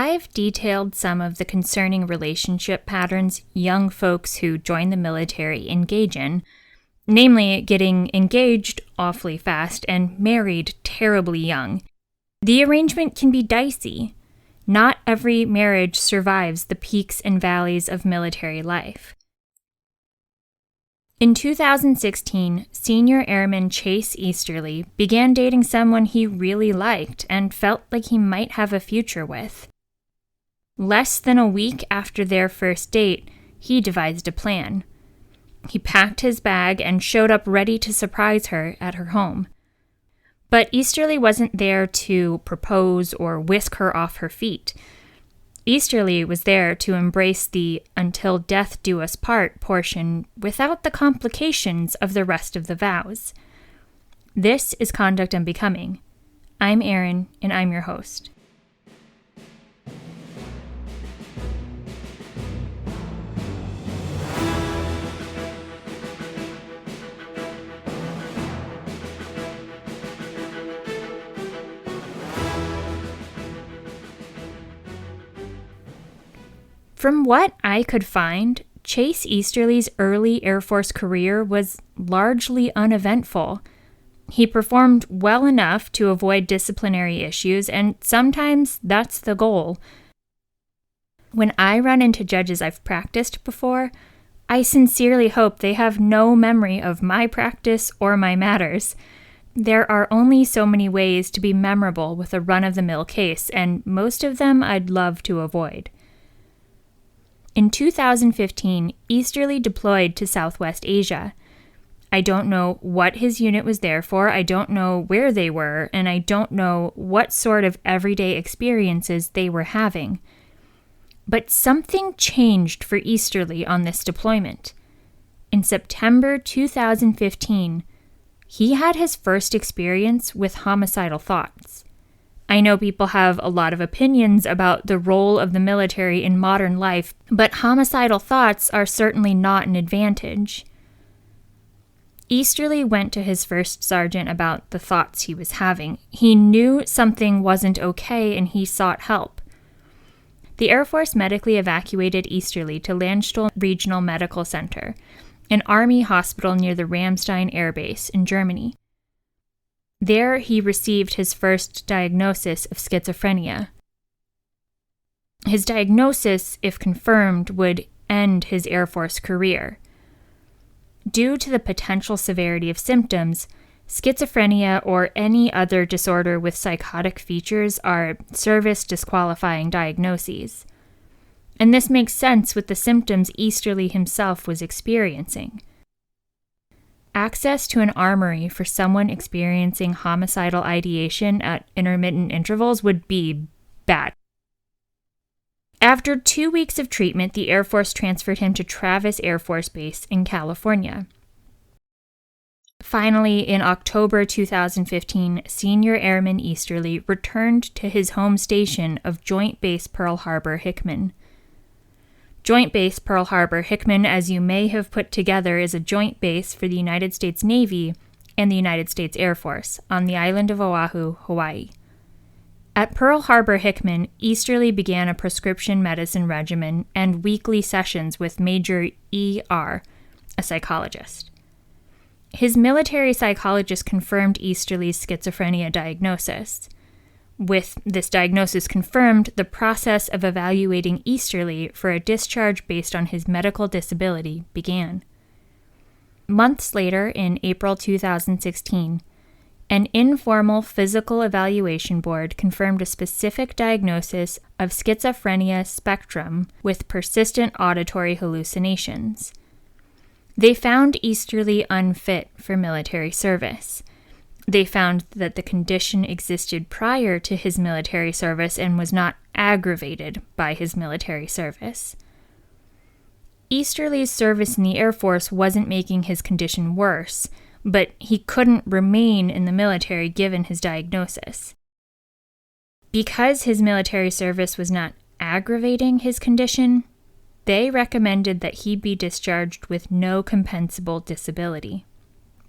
I've detailed some of the concerning relationship patterns young folks who join the military engage in, namely getting engaged awfully fast and married terribly young. The arrangement can be dicey. Not every marriage survives the peaks and valleys of military life. In 2016, Senior Airman Chase Easterly began dating someone he really liked and felt like he might have a future with. Less than a week after their first date, he devised a plan. He packed his bag and showed up ready to surprise her at her home. But Easterly wasn't there to propose or whisk her off her feet. Easterly was there to embrace the "until death do us part" portion without the complications of the rest of the vows. This is Conduct Unbecoming. I'm Erin, and I'm your host. From what I could find, Chase Easterly's early Air Force career was largely uneventful. He performed well enough to avoid disciplinary issues, and sometimes that's the goal. When I run into judges I've practiced before, I sincerely hope they have no memory of my practice or my matters. There are only so many ways to be memorable with a run-of-the-mill case, and most of them I'd love to avoid. In 2015, Easterly deployed to Southwest Asia. I don't know what his unit was there for, I don't know where they were, and I don't know what sort of everyday experiences they were having. But something changed for Easterly on this deployment. In September 2015, he had his first experience with homicidal thoughts. I know people have a lot of opinions about the role of the military in modern life, but homicidal thoughts are certainly not an advantage. Easterly went to his first sergeant about the thoughts he was having. He knew something wasn't okay and he sought help. The Air Force medically evacuated Easterly to Landstuhl Regional Medical Center, an Army hospital near the Ramstein Air Base in Germany. There, he received his first diagnosis of schizophrenia. His diagnosis, if confirmed, would end his Air Force career. Due to the potential severity of symptoms, schizophrenia or any other disorder with psychotic features are service disqualifying diagnoses. And this makes sense with the symptoms Easterly himself was experiencing. Access to an armory for someone experiencing homicidal ideation at intermittent intervals would be bad. After 2 weeks of treatment, the Air Force transferred him to Travis Air Force Base in California. Finally, in October 2015, Senior Airman Easterly returned to his home station of Joint Base Pearl Harbor, Hickman. Joint Base Pearl Harbor, Hickman, as you may have put together, is a joint base for the United States Navy and the United States Air Force on the island of Oahu, Hawaii. At Pearl Harbor, Hickman, Easterly began a prescription medicine regimen and weekly sessions with Major E.R., a psychologist. His military psychologist confirmed Easterly's schizophrenia diagnosis. With this diagnosis confirmed, the process of evaluating Easterly for a discharge based on his medical disability began. Months later, in April 2016, an informal physical evaluation board confirmed a specific diagnosis of schizophrenia spectrum with persistent auditory hallucinations. They found Easterly unfit for military service. They found that the condition existed prior to his military service and was not aggravated by his military service. Easterly's service in the Air Force wasn't making his condition worse, but he couldn't remain in the military given his diagnosis. Because his military service was not aggravating his condition, they recommended that he be discharged with no compensable disability.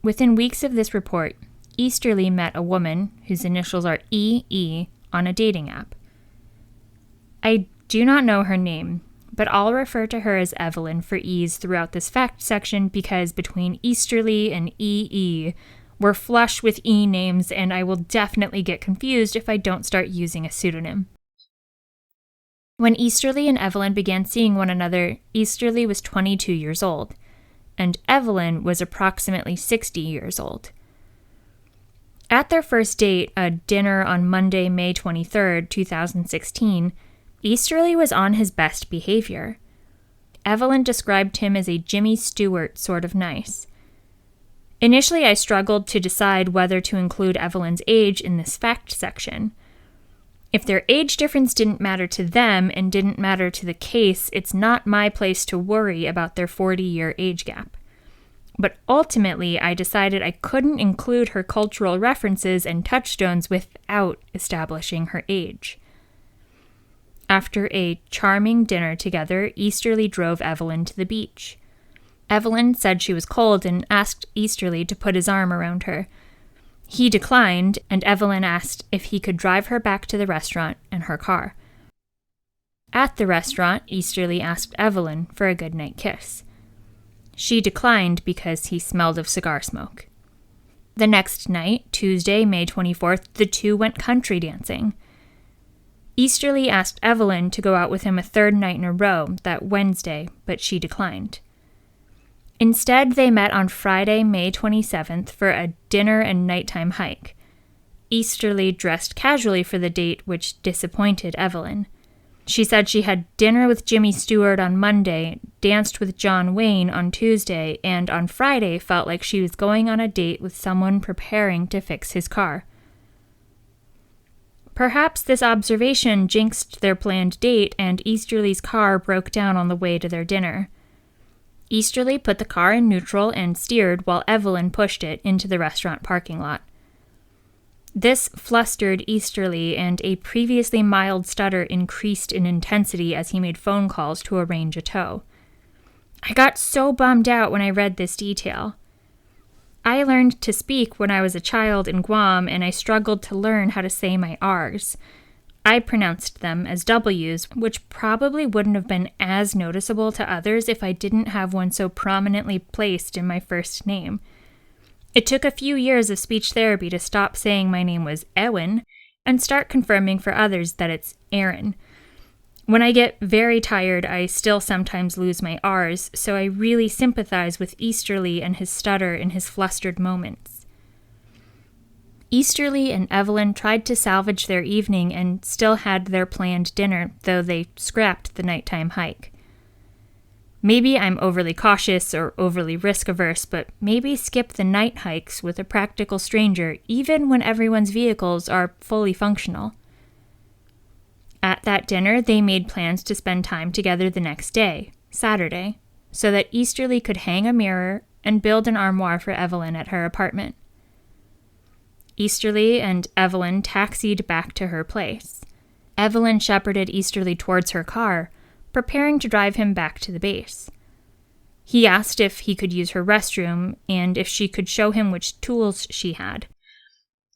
Within weeks of this report, Easterly met a woman whose initials are EE on a dating app. I do not know her name, but I'll refer to her as Evelyn for ease throughout this fact section because between Easterly and E.E., we're flush with E names and I will definitely get confused if I don't start using a pseudonym. When Easterly and Evelyn began seeing one another, Easterly was 22 years old, and Evelyn was approximately 60 years old. At their first date, a dinner on Monday, May 23, 2016, Easterly was on his best behavior. Evelyn described him as a Jimmy Stewart sort of nice. Initially, I struggled to decide whether to include Evelyn's age in this fact section. If their age difference didn't matter to them and didn't matter to the case, it's not my place to worry about their 40-year age gap. But ultimately, I decided I couldn't include her cultural references and touchstones without establishing her age. After a charming dinner together, Easterly drove Evelyn to the beach. Evelyn said she was cold and asked Easterly to put his arm around her. He declined, and Evelyn asked if he could drive her back to the restaurant in her car. At the restaurant, Easterly asked Evelyn for a goodnight kiss. She declined because he smelled of cigar smoke. The next night, Tuesday, May 24th, the two went country dancing. Easterly asked Evelyn to go out with him a third night in a row that Wednesday, but she declined. Instead, they met on Friday, May 27th for a dinner and nighttime hike. Easterly dressed casually for the date, which disappointed Evelyn. She said she had dinner with Jimmy Stewart on Monday, danced with John Wayne on Tuesday, and on Friday felt like she was going on a date with someone preparing to fix his car. Perhaps this observation jinxed their planned date, and Easterly's car broke down on the way to their dinner. Easterly put the car in neutral and steered while Evelyn pushed it into the restaurant parking lot. This flustered Easterly, and a previously mild stutter increased in intensity as he made phone calls to arrange a tow. I got so bummed out when I read this detail. I learned to speak when I was a child in Guam, and I struggled to learn how to say my R's. I pronounced them as W's, which probably wouldn't have been as noticeable to others if I didn't have one so prominently placed in my first name. It took a few years of speech therapy to stop saying my name was Ewan and start confirming for others that it's Aaron. When I get very tired, I still sometimes lose my R's, so I really sympathize with Easterly and his stutter in his flustered moments. Easterly and Evelyn tried to salvage their evening and still had their planned dinner, though they scrapped the nighttime hike. Maybe I'm overly cautious or overly risk-averse, but maybe skip the night hikes with a practical stranger even when everyone's vehicles are fully functional. At that dinner, they made plans to spend time together the next day, Saturday, so that Easterly could hang a mirror and build an armoire for Evelyn at her apartment. Easterly and Evelyn taxied back to her place. Evelyn shepherded Easterly towards her car, preparing to drive him back to the base. He asked if he could use her restroom and if she could show him which tools she had.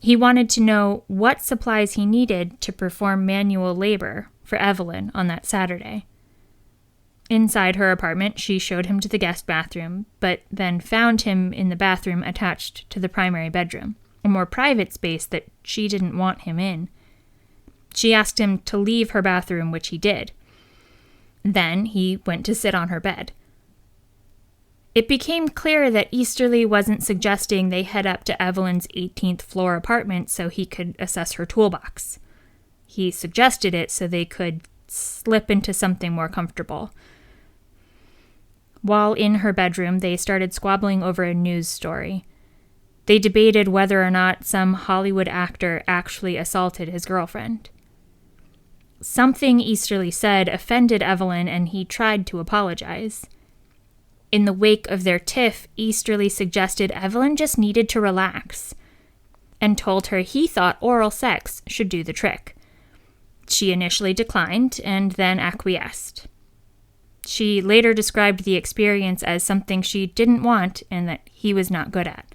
He wanted to know what supplies he needed to perform manual labor for Evelyn on that Saturday. Inside her apartment, she showed him to the guest bathroom, but then found him in the bathroom attached to the primary bedroom, a more private space that she didn't want him in. She asked him to leave her bathroom, which he did. Then he went to sit on her bed. It became clear that Easterly wasn't suggesting they head up to Evelyn's 18th floor apartment so he could assess her toolbox. He suggested it so they could slip into something more comfortable. While in her bedroom, they started squabbling over a news story. They debated whether or not some Hollywood actor actually assaulted his girlfriend. Something Easterly said offended Evelyn, and he tried to apologize. In the wake of their tiff, Easterly suggested Evelyn just needed to relax, and told her he thought oral sex should do the trick. She initially declined, and then acquiesced. She later described the experience as something she didn't want and that he was not good at.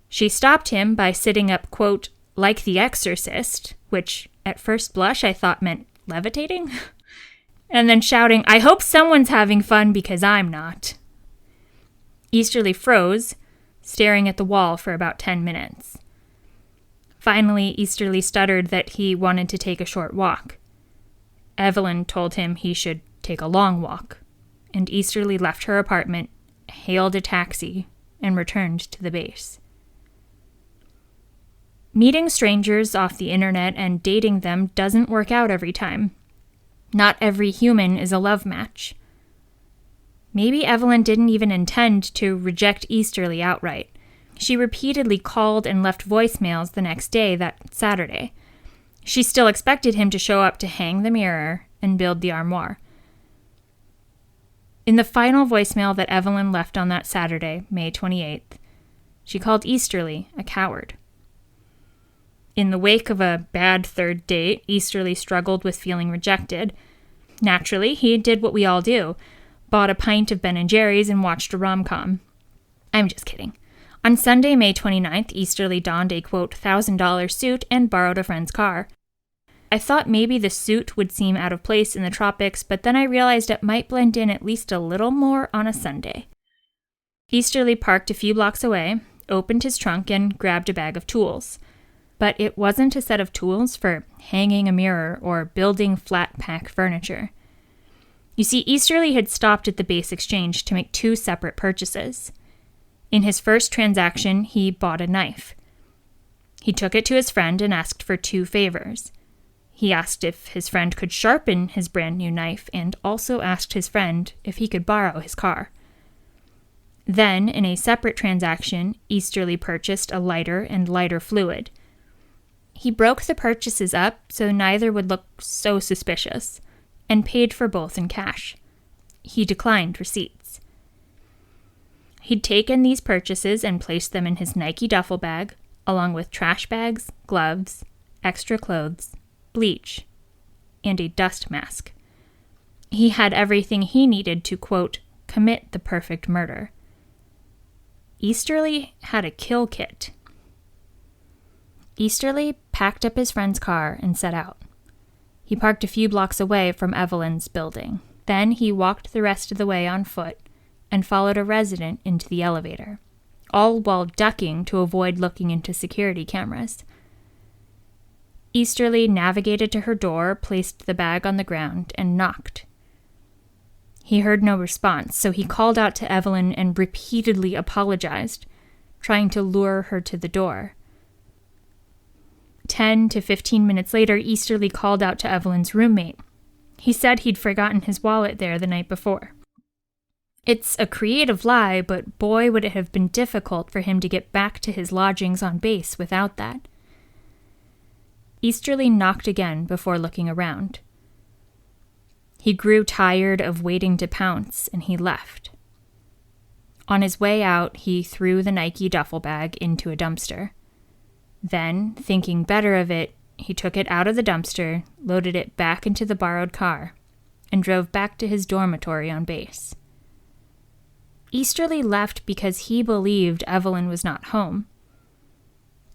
She stopped him by sitting up, quote, like The Exorcist, which at first blush I thought meant levitating? And then shouting, "I hope someone's having fun because I'm not." Easterly froze, staring at the wall for about 10 minutes. Finally, Easterly stuttered that he wanted to take a short walk. Evelyn told him he should take a long walk, and Easterly left her apartment, hailed a taxi, and returned to the base. Meeting strangers off the internet and dating them doesn't work out every time. Not every human is a love match. Maybe Evelyn didn't even intend to reject Easterly outright. She repeatedly called and left voicemails the next day, that Saturday. She still expected him to show up to hang the mirror and build the armoire. In the final voicemail that Evelyn left on that Saturday, May 28th, she called Easterly a coward. In the wake of a bad third date, Easterly struggled with feeling rejected. Naturally, he did what we all do, bought a pint of Ben & Jerry's and watched a rom-com. I'm just kidding. On Sunday, May 29th, Easterly donned a, quote, $1,000 suit and borrowed a friend's car. I thought maybe the suit would seem out of place in the tropics, but then I realized it might blend in at least a little more on a Sunday. Easterly parked a few blocks away, opened his trunk, and grabbed a bag of tools. But it wasn't a set of tools for hanging a mirror or building flat-pack furniture. You see, Easterly had stopped at the base exchange to make 2 separate purchases. In his first transaction, he bought a knife. He took it to his friend and asked for 2 favors. He asked if his friend could sharpen his brand new knife and also asked his friend if he could borrow his car. Then, in a separate transaction, Easterly purchased a lighter and lighter fluid. He broke the purchases up so neither would look so suspicious, and paid for both in cash. He declined receipts. He'd taken these purchases and placed them in his Nike duffel bag, along with trash bags, gloves, extra clothes, bleach, and a dust mask. He had everything he needed to, quote, commit the perfect murder. Easterly had a kill kit. Easterly packed up his friend's car and set out. He parked a few blocks away from Evelyn's building. Then he walked the rest of the way on foot and followed a resident into the elevator, all while ducking to avoid looking into security cameras. Easterly navigated to her door, placed the bag on the ground, and knocked. He heard no response, so he called out to Evelyn and repeatedly apologized, trying to lure her to the door. 10 to 15 minutes later, Easterly called out to Evelyn's roommate. He said he'd forgotten his wallet there the night before. It's a creative lie, but boy would it have been difficult for him to get back to his lodgings on base without that. Easterly knocked again before looking around. He grew tired of waiting to pounce, and he left. On his way out, he threw the Nike duffel bag into a dumpster. Then, thinking better of it, he took it out of the dumpster, loaded it back into the borrowed car, and drove back to his dormitory on base. Easterly left because he believed Evelyn was not home.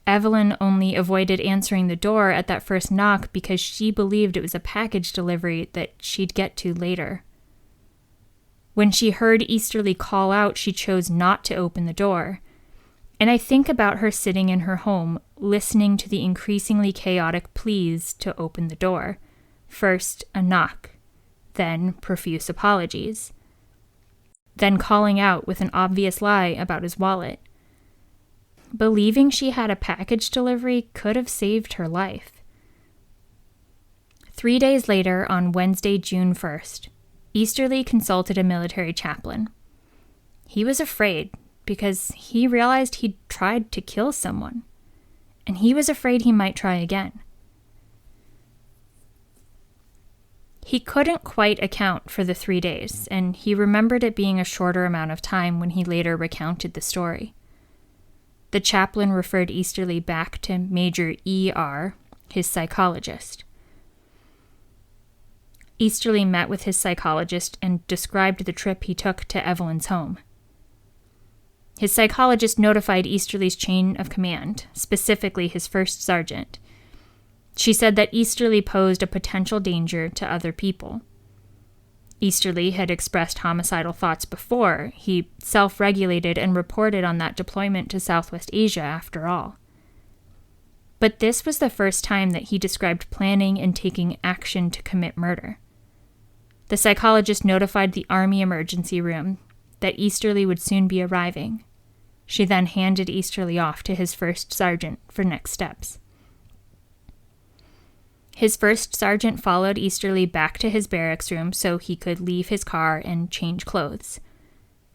Evelyn only avoided answering the door at that first knock because she believed it was a package delivery that she'd get to later. When she heard Easterly call out, she chose not to open the door. And I think about her sitting in her home, listening to the increasingly chaotic pleas to open the door. First, a knock, then profuse apologies, then calling out with an obvious lie about his wallet. Believing she had a package delivery could have saved her life. 3 days later, on Wednesday, June 1st, Easterly consulted a military chaplain. He was afraid because he realized he'd tried to kill someone, and he was afraid he might try again. He couldn't quite account for the 3 days, and he remembered it being a shorter amount of time when he later recounted the story. The chaplain referred Easterly back to Major E.R., his psychologist. Easterly met with his psychologist and described the trip he took to Evelyn's home. His psychologist notified Easterly's chain of command, specifically his first sergeant. She said that Easterly posed a potential danger to other people. Easterly had expressed homicidal thoughts before. He self-regulated and reported on that deployment to Southwest Asia, after all. But this was the first time that he described planning and taking action to commit murder. The psychologist notified the Army emergency room that Easterly would soon be arriving. She then handed Easterly off to his first sergeant for next steps. His first sergeant followed Easterly back to his barracks room so he could leave his car and change clothes.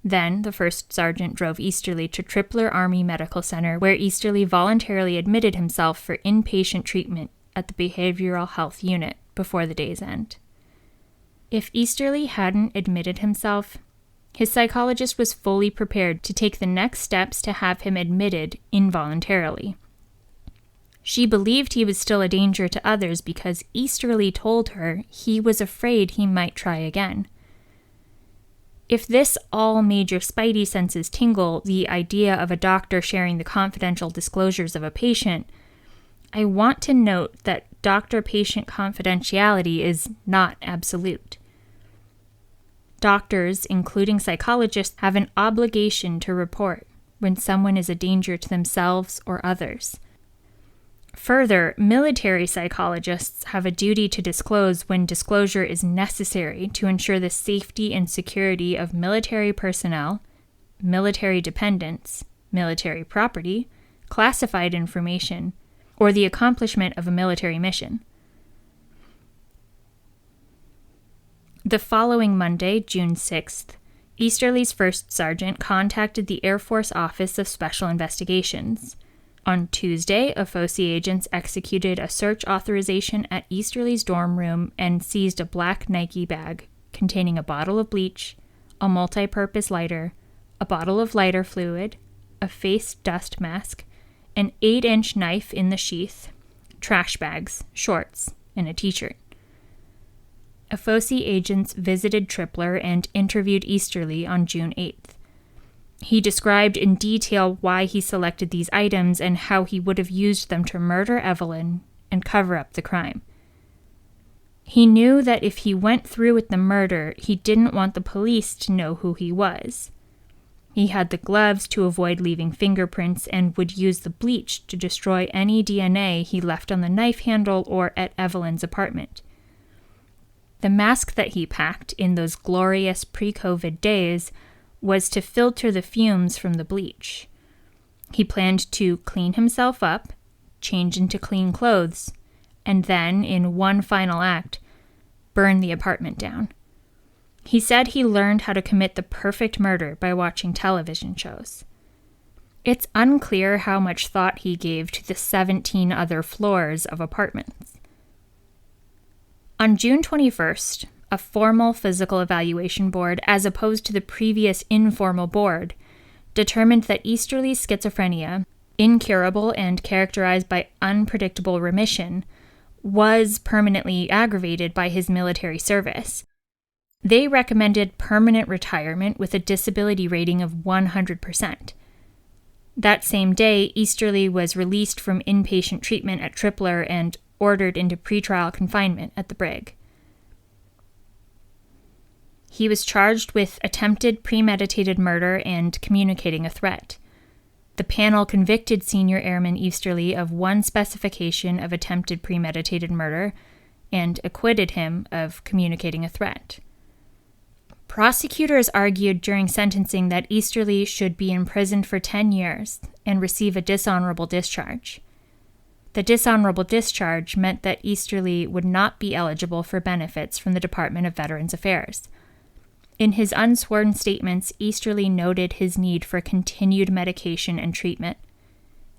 Then the first sergeant drove Easterly to Tripler Army Medical Center, where Easterly voluntarily admitted himself for inpatient treatment at the Behavioral Health Unit before the day's end. If Easterly hadn't admitted himself, his psychologist was fully prepared to take the next steps to have him admitted involuntarily. She believed he was still a danger to others because Easterly told her he was afraid he might try again. If this all made your spidey senses tingle, the idea of a doctor sharing the confidential disclosures of a patient, I want to note that doctor-patient confidentiality is not absolute. Doctors, including psychologists, have an obligation to report when someone is a danger to themselves or others. Further, military psychologists have a duty to disclose when disclosure is necessary to ensure the safety and security of military personnel, military dependents, military property, classified information, or the accomplishment of a military mission. The following Monday, June 6th, Easterly's first sergeant contacted the Air Force Office of Special Investigations. On Tuesday, AFOSI agents executed a search authorization at Easterly's dorm room and seized a black Nike bag containing a bottle of bleach, a multi-purpose lighter, a bottle of lighter fluid, a face dust mask, an 8-inch knife in the sheath, trash bags, shorts, and a t-shirt. AFOSI agents visited Tripler and interviewed Easterly on June 8th. He described in detail why he selected these items and how he would have used them to murder Evelyn and cover up the crime. He knew that if he went through with the murder, he didn't want the police to know who he was. He had the gloves to avoid leaving fingerprints and would use the bleach to destroy any DNA he left on the knife handle or at Evelyn's apartment. The mask that he packed in those glorious pre-COVID days was to filter the fumes from the bleach. He planned to clean himself up, change into clean clothes, and then, in one final act, burn the apartment down. He said he learned how to commit the perfect murder by watching television shows. It's unclear how much thought he gave to the 17 other floors of apartments. On June 21st, a formal physical evaluation board, as opposed to the previous informal board, determined that Easterly's schizophrenia, incurable and characterized by unpredictable remission, was permanently aggravated by his military service. They recommended permanent retirement with a disability rating of 100%. That same day, Easterly was released from inpatient treatment at Tripler and ordered into pretrial confinement at the Brig. He was charged with attempted premeditated murder and communicating a threat. The panel convicted Senior Airman Easterly of one specification of attempted premeditated murder and acquitted him of communicating a threat. Prosecutors argued during sentencing that Easterly should be imprisoned for 10 years and receive a dishonorable discharge. The dishonorable discharge meant that Easterly would not be eligible for benefits from the Department of Veterans Affairs. In his unsworn statements, Easterly noted his need for continued medication and treatment,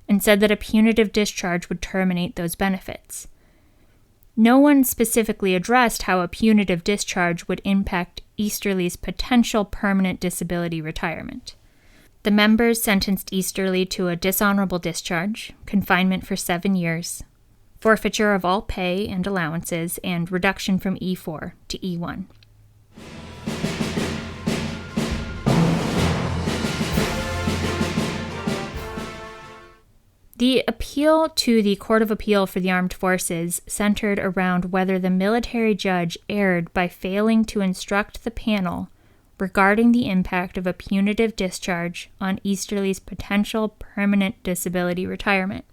and said that a punitive discharge would terminate those benefits. No one specifically addressed how a punitive discharge would impact Easterly's potential permanent disability retirement. The members sentenced Easterly to a dishonorable discharge, confinement for 7 years, forfeiture of all pay and allowances, and reduction from E4 to E1. The appeal to the Court of Appeal for the Armed Forces centered around whether the military judge erred by failing to instruct the panel regarding the impact of a punitive discharge on Easterly's potential permanent disability retirement.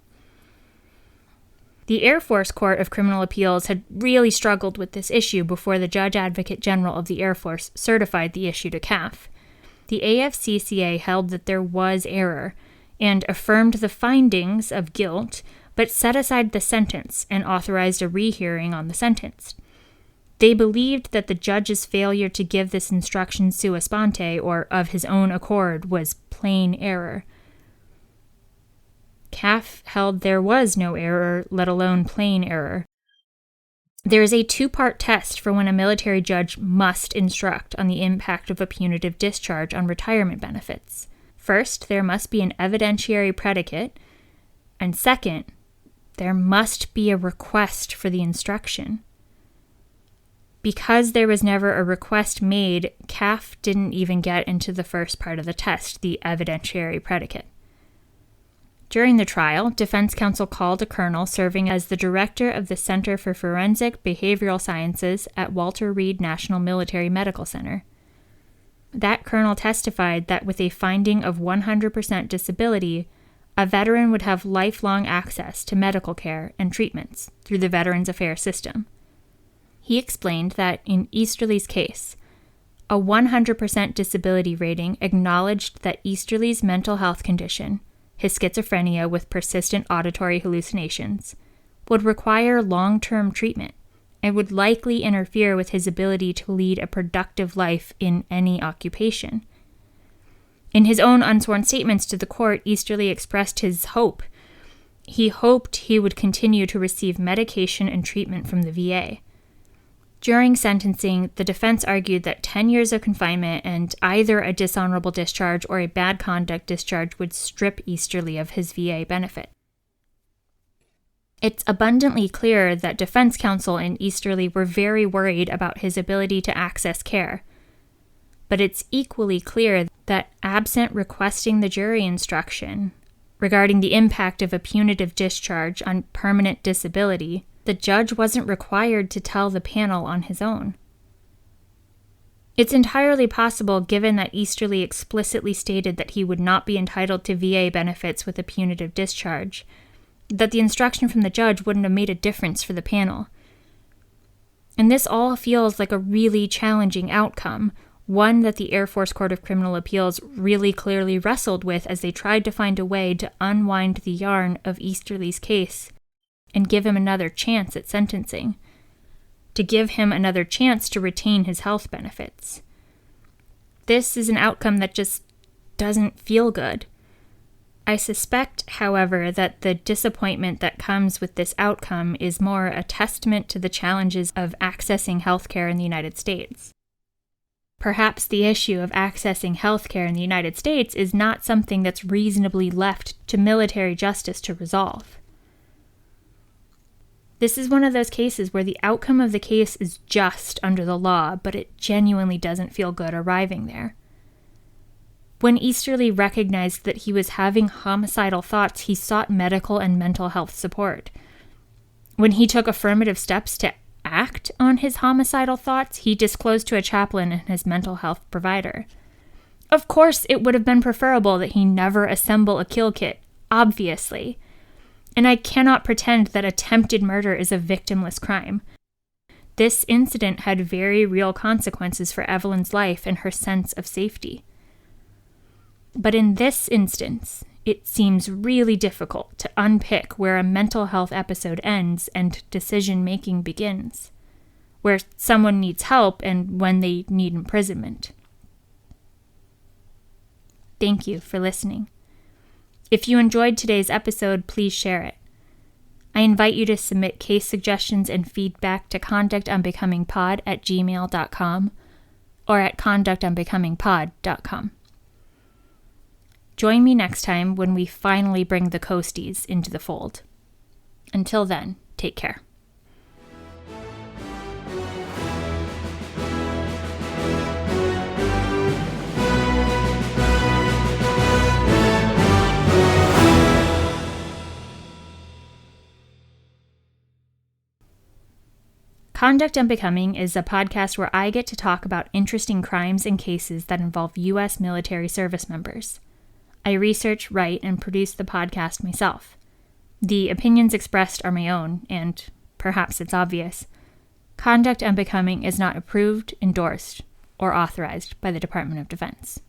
The Air Force Court of Criminal Appeals had really struggled with this issue before the Judge Advocate General of the Air Force certified the issue to CAF. The AFCCA held that there was error and affirmed the findings of guilt, but set aside the sentence and authorized a rehearing on the sentence. They believed that the judge's failure to give this instruction sua sponte, or of his own accord, was plain error. CAF held there was no error, let alone plain error. There is a two-part test for when a military judge must instruct on the impact of a punitive discharge on retirement benefits. First, there must be an evidentiary predicate, and second, there must be a request for the instruction. Because there was never a request made, CAF didn't even get into the first part of the test, the evidentiary predicate. During the trial, defense counsel called a colonel serving as the director of the Center for Forensic Behavioral Sciences at Walter Reed National Military Medical Center. That colonel testified that with a finding of 100% disability, a veteran would have lifelong access to medical care and treatments through the Veterans Affairs system. He explained that in Easterly's case, a 100% disability rating acknowledged that Easterly's mental health condition, his schizophrenia with persistent auditory hallucinations, would require long-term treatment and would likely interfere with his ability to lead a productive life in any occupation. In his own unsworn statements to the court, Easterly expressed his hope. He hoped he would continue to receive medication and treatment from the VA. During sentencing, the defense argued that 10 years of confinement and either a dishonorable discharge or a bad conduct discharge would strip Easterly of his VA benefit. It's abundantly clear that defense counsel and Easterly were very worried about his ability to access care. But it's equally clear that absent requesting the jury instruction regarding the impact of a punitive discharge on permanent disability, the judge wasn't required to tell the panel on his own. It's entirely possible, given that Easterly explicitly stated that he would not be entitled to VA benefits with a punitive discharge, that the instruction from the judge wouldn't have made a difference for the panel. And this all feels like a really challenging outcome, one that the Air Force Court of Criminal Appeals really clearly wrestled with as they tried to find a way to unwind the yarn of Easterly's case and give him another chance at sentencing, to give him another chance to retain his health benefits. This is an outcome that just doesn't feel good. I suspect, however, that the disappointment that comes with this outcome is more a testament to the challenges of accessing healthcare in the United States. Perhaps the issue of accessing healthcare in the United States is not something that's reasonably left to military justice to resolve. This is one of those cases where the outcome of the case is just under the law, but it genuinely doesn't feel good arriving there. When Easterly recognized that he was having homicidal thoughts, he sought medical and mental health support. When he took affirmative steps to act on his homicidal thoughts, he disclosed to a chaplain and his mental health provider. Of course, it would have been preferable that he never assemble a kill kit, obviously. And I cannot pretend that attempted murder is a victimless crime. This incident had very real consequences for Evelyn's life and her sense of safety. But in this instance, it seems really difficult to unpick where a mental health episode ends and decision-making begins, where someone needs help and when they need imprisonment. Thank you for listening. If you enjoyed today's episode, please share it. I invite you to submit case suggestions and feedback to conductonbecomingpod@gmail.com or at conductonbecomingpod.com. Join me next time when we finally bring the Coasties into the fold. Until then, take care. Conduct Unbecoming is a podcast where I get to talk about interesting crimes and cases that involve U.S. military service members. I research, write, and produce the podcast myself. The opinions expressed are my own, and perhaps it's obvious. Conduct Unbecoming is not approved, endorsed, or authorized by the Department of Defense.